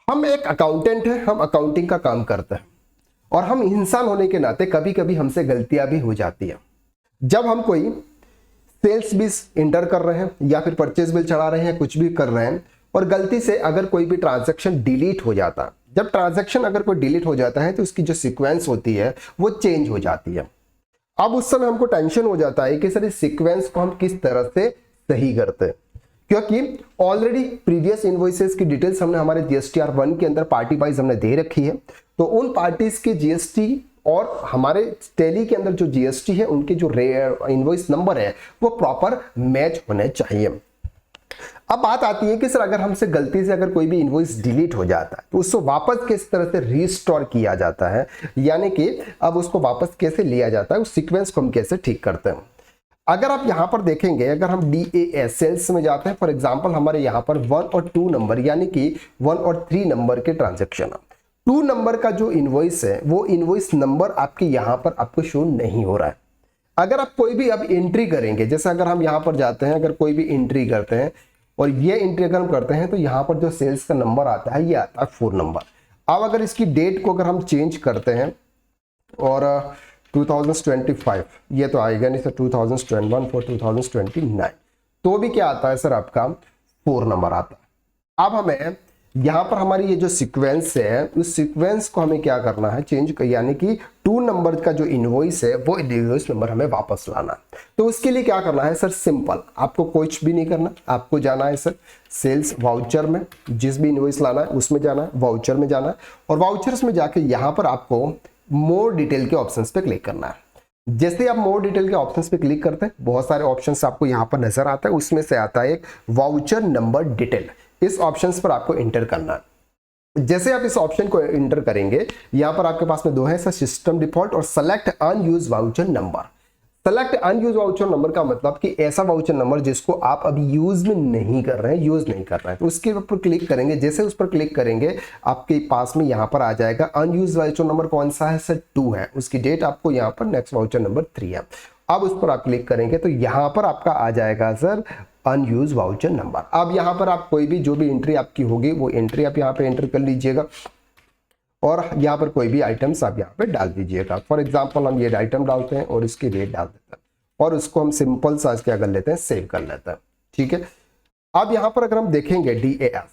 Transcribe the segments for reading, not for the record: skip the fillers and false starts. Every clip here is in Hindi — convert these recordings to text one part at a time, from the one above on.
हम एक अकाउंटेंट हैं, हम अकाउंटिंग का काम करते हैं और हम इंसान होने के नाते कभी कभी हमसे गलतियां भी हो जाती है। जब हम कोई सेल्स बिल इंटर कर रहे हैं या फिर परचेज बिल चढ़ा रहे हैं, कुछ भी कर रहे हैं और गलती से अगर कोई भी ट्रांजैक्शन डिलीट हो जाता है, जब ट्रांजैक्शन अगर कोई डिलीट हो जाता है तो उसकी जो सीक्वेंस होती है वो चेंज हो जाती है। अब उस समय हमको टेंशन हो जाता है कि सर इस सीक्वेंस को हम किस तरह से सही करते हैं, क्योंकि ऑलरेडी प्रीवियस इनवॉइसेस की डिटेल्स हमने हमारे जीएसटीआर 1 के अंदर पार्टी वाइज हमने दे रखी है। तो उन पार्टीज के जीएसटी और हमारे टैली के अंदर जो जीएसटी है उनके जो इनवॉइस नंबर है वो प्रॉपर मैच होने चाहिए। अब बात आती है कि सर अगर हमसे गलती से अगर कोई भी इनवॉइस डिलीट हो जाता है तो उसको वापस किस तरह से रिस्टोर किया जाता है, यानी कि अब उसको वापस कैसे लिया जाता है, उस सीक्वेंस को हम कैसे ठीक करते हैं। अगर आप यहां पर देखेंगे, अगर हम DAS सेल्स में जाते हैं, फॉर एग्जांपल हमारे यहां पर 1 और 2 नंबर यानी कि 1 और 3 नंबर के ट्रांजैक्शन है। 2 नंबर का जो इनवॉइस है वो इनवॉइस नंबर आपके यहां पर आपको शो नहीं हो रहा है। अगर आप कोई भी अब एंट्री करेंगे, जैसे अगर हम यहां पर जाते हैं, अगर कोई भी एंट्री करते हैं और ये एंट्री अगर हम करते हैं तो यहां पर जो सेल्स का नंबर आता है ये आता है 4 नंबर। अब अगर इसकी डेट को अगर हम चेंज करते हैं और 2025 ये तो आएगा नहीं सर, 2021 फॉर 2029 तो भी क्या आता है सर आपका 4 नंबर आता है। अब हमें यहां पर हमारी ये जो सीक्वेंस है उस सीक्वेंस को हमें क्या करना है, चेंज, यानी कि 2 नंबर का जो इनवॉइस है वो इनवॉइस नंबर हमें वापस लाना। तो उसके लिए क्या करना है सर, सिंपल, आपको कुछ भी नहीं करना, आपको जाना है सर सेल्स वाउचर में, जिस भी इनवॉइस लाना है उसमें जाना है, वाउचर में जाना है और वाउचर्स में जाके यहां पर आपको मोर डिटेल के ऑप्शंस पे क्लिक करना है। जैसे आप मोर डिटेल के ऑप्शंस पे क्लिक करते हैं बहुत सारे ऑप्शंस आपको यहां पर नजर आता है, उसमें से आता है एक वाउचर नंबर डिटेल। इस ऑप्शंस पर आपको इंटर करना है। जैसे आप इस ऑप्शन को इंटर करेंगे, यहां पर आपके पास में 2 है सर, सिस्टम डिफॉल्ट और select unused voucher number. Select unused voucher number का मतलब कि ऐसा वाउचर नंबर जिसको आप अभी यूज में नहीं कर रहे हैं, यूज नहीं कर रहे हैं, तो उसके ऊपर क्लिक करेंगे। जैसे उस पर क्लिक करेंगे आपके पास में यहां पर आ जाएगा अनयूज्ड वाउचर नंबर कौन सा है सर, 2 है, उसकी डेट आपको यहां पर नेक्स्ट वाउचर नंबर 3 है। अब उस पर आप क्लिक करेंगे तो यहां पर आपका आ जाएगा सर अनयूज्ड वाउचर नंबर। अब यहां पर आप कोई भी जो भी एंट्री आपकी होगी वो एंट्री आप यहां पे एंटर कर लीजिएगा और यहाँ पर कोई भी आइटम्स आप यहाँ पे डाल दीजिएगा। फॉर एग्जांपल हम ये आइटम डालते हैं और इसकी रेट डाल देते हैं और उसको हम सिंपल सा क्या कर लेते हैं, सेव कर लेते हैं। ठीक है, अब यहाँ पर अगर हम देखेंगे DAS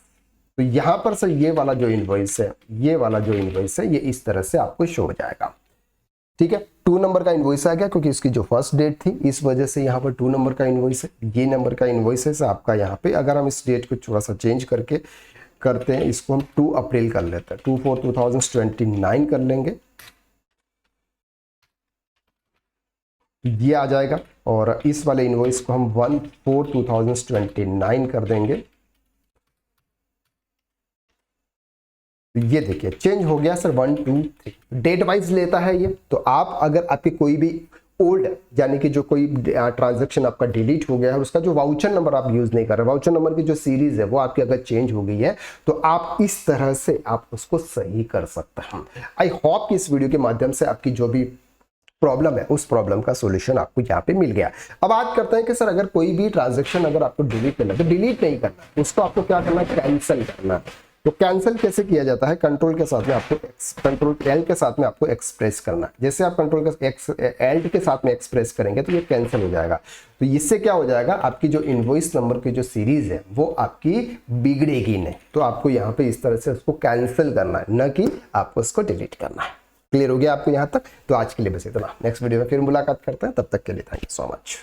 तो यहाँ पर सर ये वाला जो इनवॉइस है, ये वाला जो इनवॉइस है ये इस तरह से आपको शो हो जाएगा। ठीक है, 2 नंबर का इनवॉइस आ गया क्योंकि इसकी जो फर्स्ट डेट थी इस वजह से यहाँ पर 2 नंबर का इनवॉइस है। ये नंबर का इनवॉइस है आपका यहाँ पे। अगर हम इस डेट को थोड़ा सा चेंज करके करते हैं, इसको हम 2 अप्रैल कर लेते हैं, 2/4/2029 कर लेंगे, ये आ जाएगा। और इस वाले इनवॉइस को हम 1/4/2029 कर देंगे। ये देखिए चेंज हो गया सर, 1 2 3 डेट वाइज लेता है ये। तो आप अगर आपके कोई भी ओल्ड यानी कि जो कोई ट्रांजैक्शन आपका डिलीट हो गया है और उसका जो वाउचर नंबर आप यूज नहीं कर रहे, वाउचर नंबर की जो सीरीज है वो आपकी अगर चेंज हो गई है तो आप इस तरह से आप उसको सही कर सकते हैं। आई होप कि इस वीडियो के माध्यम से आपकी जो भी प्रॉब्लम है उस प्रॉब्लम का सॉल्यूशन आपको यहाँ पे मिल गया। अब बात करते हैं कि सर अगर कोई भी ट्रांजैक्शन अगर आपको डिलीट करना है तो डिलीट नहीं करना, उसको आपको क्या करना है, कैंसिल करना है। तो कैंसिल कैसे किया जाता है, कंट्रोल के साथ में आपको कंट्रोल L के साथ में आपको एक्सप्रेस करना है। जैसे आप कंट्रोल Alt के साथ में एक्सप्रेस करेंगे तो ये कैंसिल हो जाएगा। तो इससे क्या हो जाएगा, आपकी जो इनवॉइस नंबर की जो सीरीज है वो आपकी बिगड़ेगी नहीं। तो आपको यहाँ पे इस तरह से उसको कैंसिल करना है, न कि आपको उसको डिलीट करना है। क्लियर हो गया आपको यहाँ तक? तो आज के लिए बस इतना, नेक्स्ट वीडियो में फिर मुलाकात करते हैं, तब तक के लिए थैंक यू सो मच।